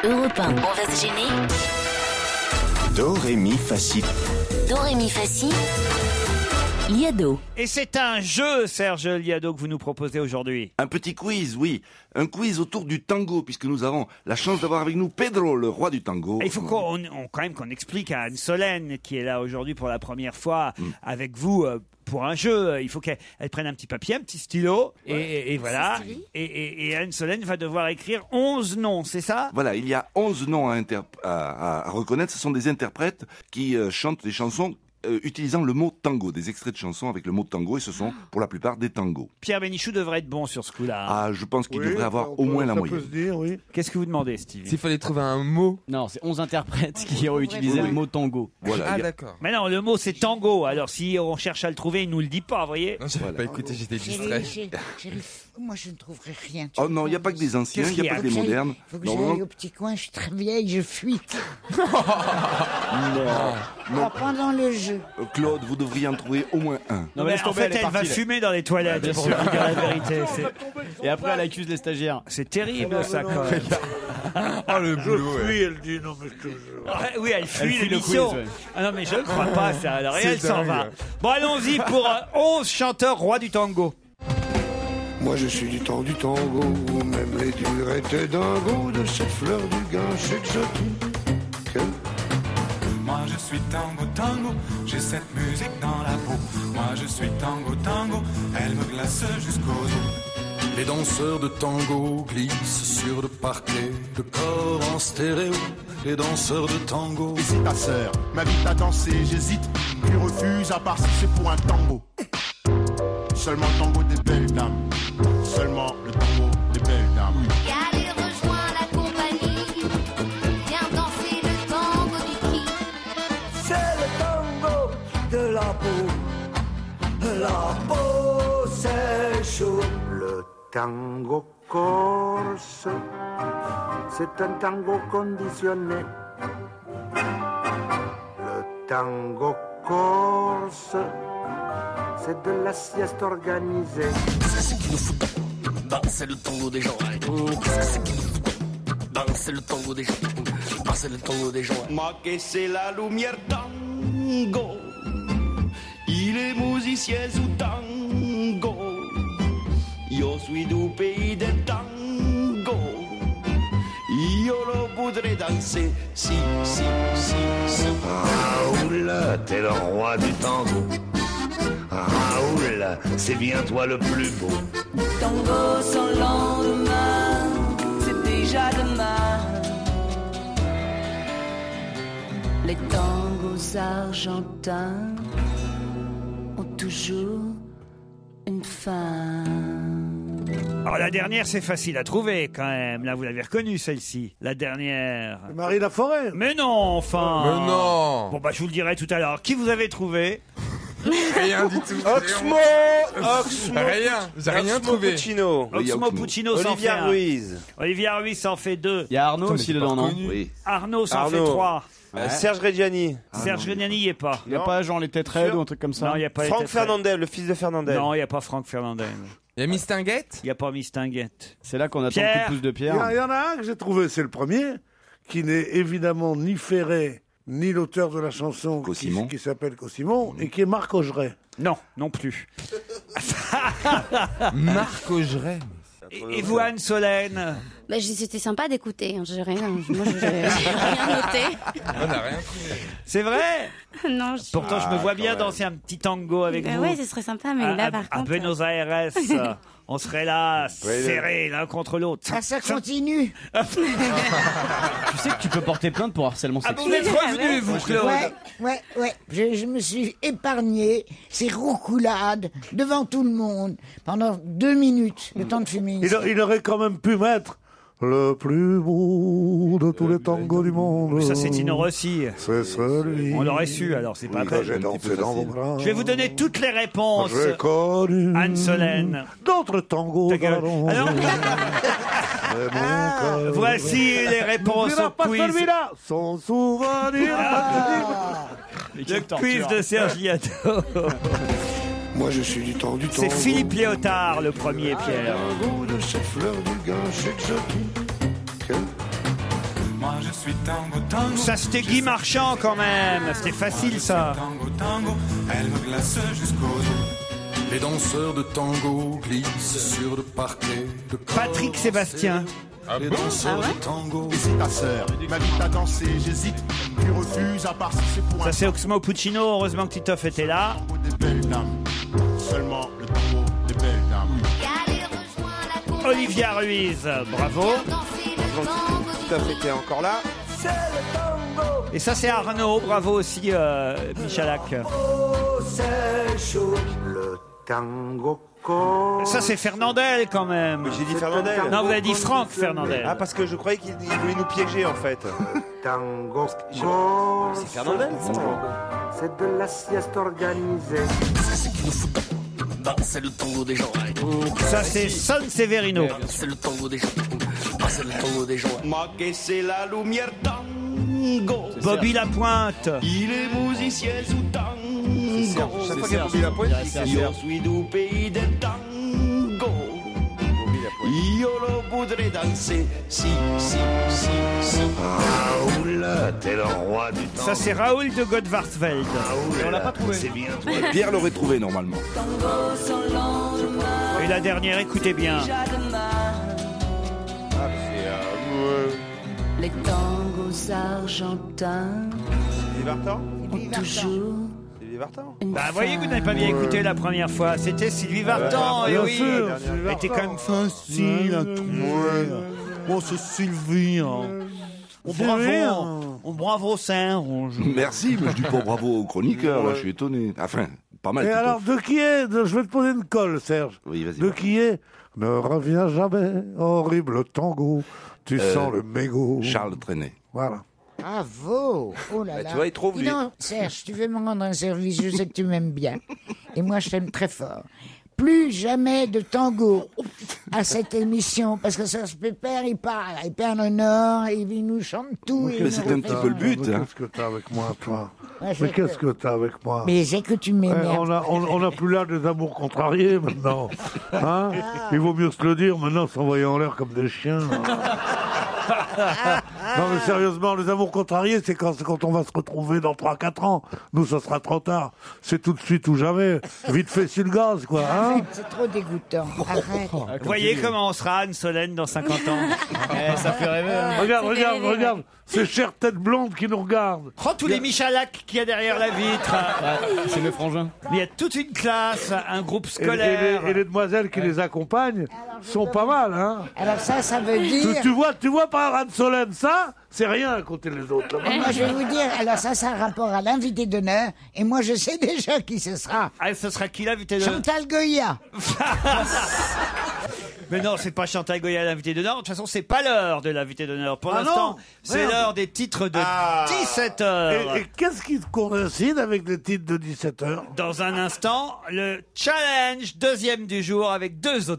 Europe 1, on va se gêner. Do, ré, mi, fa, si. Do, ré, mi, fa, si. Liado. Et c'est un jeu, Serge Liado, que vous nous proposez aujourd'hui. Un petit quiz, oui. Un quiz autour du tango, puisque nous avons la chance d'avoir avec nous Pedro, le roi du tango. Et il faut quand même qu'on explique à Anne Solène, qui est là aujourd'hui pour la première fois avec vous pour un jeu. Il faut qu'elle prenne un petit papier, un petit stylo, et voilà. Et Anne Solène va devoir écrire 11 noms, c'est ça? Voilà, il y a 11 noms à reconnaître. Ce sont des interprètes qui chantent des chansons utilisant le mot tango, des extraits de chansons avec le mot tango, et ce sont pour la plupart des tangos. Pierre Bénichou devrait être bon sur ce coup-là. Ah, je pense qu'il devrait avoir au moins la moyenne. Ça peut se dire, oui. Qu'est-ce que vous demandez, Stevie? S'il fallait trouver un mot. Non, c'est 11 interprètes qui ont utilisé le mot tango. Voilà, Ah, d'accord. Mais non, le mot c'est tango. Alors si on cherche à le trouver, il nous le dit pas, vous voyez? Non, j'avais pas écouté, j'étais distrait. Chérie, moi je ne trouverai rien. Oh non, il n'y a pas que des anciens, il n'y a pas que des modernes. Faut que j'aille au petit coin, je suis très vieille, je fuis. Non, Pendant le jeu. Claude, vous devriez en trouver au moins un. Non, mais en fait, elle va fumer dans les toilettes, Bien pour sûr. vous dire la vérité. Et après, elle accuse les stagiaires. C'est terrible, ça, quand même. Oh, le boulot, ouais. Oui, elle dit non, mais je te jure. Oui, elle fuit fuit le l'émission. quiz, ouais. Ah non, mais je ne crois pas, ça. Alors, et C'est elle s'en dingue. va. Bon, allons-y pour 11 chanteurs rois du tango. Moi je suis du temps du tango, même les durs étaient dingos de cette fleur du gâche exotique. Moi je suis tango tango, j'ai cette musique dans la peau. Moi je suis tango tango, elle me glace jusqu'aux os. Les danseurs de tango glissent sur le parquet, le corps en stéréo. Les danseurs de tango. Et c'est ta sœur, m'invite à danser, j'hésite, puis refuse à part si c'est pour un tango. Seulement le tango des belles dames, seulement le tango des belles dames. Allez, rejoins la compagnie. Viens danser le tango du qui. C'est le tango de la peau. La peau, c'est chaud. Le tango corse, c'est un tango conditionné. Le tango corse, c'est de la sieste organisée. Qu'est-ce que c'est qu'il nous fout danser le tango des gens? Qu'est-ce que c'est qu'il nous fout danser le tango des gens? Danser le tango des gens. Ma que c'est la lumière tango, il est musicien sous tango. Io suis du pays del tango, io lo voudrais danser, si, si, si, si. Raoul, t'es le roi du tango. Raoul, c'est bien toi le plus beau. Tango sans lendemain, c'est déjà demain. Les tangos argentins ont toujours une fin. Alors, la dernière, c'est facile à trouver, quand même. Là, vous l'avez reconnue, celle-ci. La dernière. Marie Laforêt. Mais non, enfin. Mais non. Bon, bah, je vous le dirai tout à l'heure. Qui vous avez trouvé? Rien du tout. Oxmo, Rien, j'ai rien trouvé. Puccino. Oxmo Puccino s'en fait Olivier un. Ruiz. Olivier Ruiz s'en fait 2. Il y a Arnaud aussi dedans, non? Oui. Arnaud s'en fait Arnaud. 3. Serge Reggiani. Serge Reggiani n'y est pas. Il n'y a pas genre les têtes raides ou un truc comme ça? Non, il n'y a pas Franck les têtes raides. Fernandel, le fils de Fernandel. Non, il n'y a pas Franck Fernandel. Il y a Mistinguette. Il n'y a pas Mistinguette. C'est là qu'on attend Pierre. le coup de pouce de Il Pierre. y en a un que j'ai trouvé, c'est le premier, qui n'est évidemment ni Ferré, ni l'auteur de la chanson qui s'appelle Cossimon, et qui est Marc Augeret. Non, non plus. Marc Augeret. Et vous, Anne Solène? Bah, c'était sympa d'écouter. Hein. J'ai rien, moi, j'ai rien noté. On n'a rien trouvé. C'est vrai? Non, Pourtant, je me vois bien danser un petit tango avec vous. Ouais, ce serait sympa, mais là, par à contre. Buenos Aires, on serait là, serrés l'un contre l'autre. Ça continue. Tu sais que tu peux porter plainte pour harcèlement Ah, vous sexuel. êtes revenu, vous, Claude? Ouais. Je me suis épargné ces roucoulades devant tout le monde pendant 2 minutes, le temps de fumer. Il aurait quand même pu mettre le plus beau de tous les tangos du monde. Ça, c'est Tino Rossi. C'est celui. On l'aurait su, alors c'est pas que vrai. j'ai dansé dans vos bras. Je vais vous donner toutes les réponses. J'ai connu Anne Solène. d'autres tangos. Ta gueule. Alors, voici les réponses au pas quiz. celui-là. Son souvenir. Le quiz de Serge Liado. Moi je suis du temps du tango. C'est Philippe Léotard, le premier, Pierre. Tango de cette fleur du gâche exotique. je suis tango, tango. Ça, c'était Guy Marchand quand même. C'était facile, ça. Tango, tango, elle me glace jusqu'au dos. Les danseurs de tango glissent sur le parquet de Patrick Sébastien. Les danseurs de tango. Et c'est ta sœur, m'invite à danser, j'hésite, tu refuses à part si c'est pour Ça, c'est Oxmo Puccino. Heureusement que Titoff était là. des belles dames. Seulement le tango des belles dames. Olivia Ruiz. Bravo. Tout à fait, t'es encore là. Et ça, c'est Arnaud. Bravo aussi, Michalak. Le tango. Ça, c'est Fernandel quand même. J'ai dit Fernandel. Non, vous avez dit Franck Fernandel. Ah, parce que je croyais qu'il voulait nous piéger en fait. Tango. C'est Fernandel, ça. C'est de la sieste organisée. Qu'est-ce que c'est qu'il nous fout dedans? C'est le tango des gens. Ça, c'est Son Severino. C'est le tango des gens. C'est le tango des gens. Ma que c'est la lumière tango. Bobby Lapointe. Il est musicien sous tango. Chaque fois qu'il y a Bobby Lapointe, il dit que c'est Yo suis du pays del tango. Yo le voudrais danser. Si, si, si, si. Raoul, t'es le roi du tango. Ça, c'est Raoul de Godvarsveld. On l'a pas trouvé. C'est bien toi. Pierre l'aurait trouvé normalement. Et la dernière, écoutez bien. Les tangos argentins Sylvie Vartan. ont toujours Sylvie Vartan. Bah, vous voyez que vous n'avez pas bien écouté la première fois. C'était Sylvie Vartan. Et bien oui, sûr, elle était quand même facile à trouver. Bon, c'est Sylvie. Bravo, Saint-Rouge. Merci, mais je dis pas bravo aux chroniqueurs, là, je suis étonné. Enfin, pas mal. Et plutôt. alors, de qui est je vais te poser une colle, Serge. Oui, vas-y. De qui est Ne reviens jamais, horrible tango. Tu sens le mégot. Charles Trenet. Voilà. Bravo. Oh là là. Tu vois, il trouve, Dis lui. donc, Serge, tu veux me rendre un service, je sais que tu m'aimes bien. Et moi, je t'aime très fort. Plus jamais de tango à cette émission, parce que Serge Pépère, il parle, il perd le nord, il nous chante tout. Mais c'est un petit peu le but. Mais Hein. qu'est-ce que t'as avec moi, toi Ouais, Mais qu'est-ce que t'as avec moi Mais c'est que tu m'énerves. on a plus l'âge des amours contrariés maintenant. Hein Il vaut mieux se le dire maintenant, s'envoyer en l'air comme des chiens. Non mais sérieusement, les amours contrariés, c'est quand on va se retrouver dans 3-4 ans. Nous, ça sera trop tard. C'est tout de suite ou jamais. Vite fait sur le gaz, quoi. Hein Arrête, c'est trop dégoûtant. Arrête. Vous voyez comment on sera, Anne Solène, dans 50 ans. Ça fait rêver. Hein. Regarde. Ces chères têtes blondes qui nous regardent. Oh, tous les Michalak qu'il y a derrière la vitre. C'est mes frangins. Mais il y a toute une classe, un groupe scolaire. Et les demoiselles qui les accompagnent sont pas mal, hein. Alors ça veut dire... Tu vois par Anne Solène, ça, c'est rien à côté des autres. Moi, je vais vous dire, alors ça a un rapport à l'invité d'honneur, et moi, je sais déjà qui ce sera. Ah, ce sera qui l'invité d'honneur? Chantal Goya. Mais non, c'est pas Chantal Goya l'invité d'honneur. De toute façon, c'est pas l'heure de l'invité d'honneur. Pour l'instant, c'est l'heure des titres de 17h. Et qu'est-ce qui coïncide avec les titres de 17h? Dans un instant, le challenge deuxième du jour avec deux autres.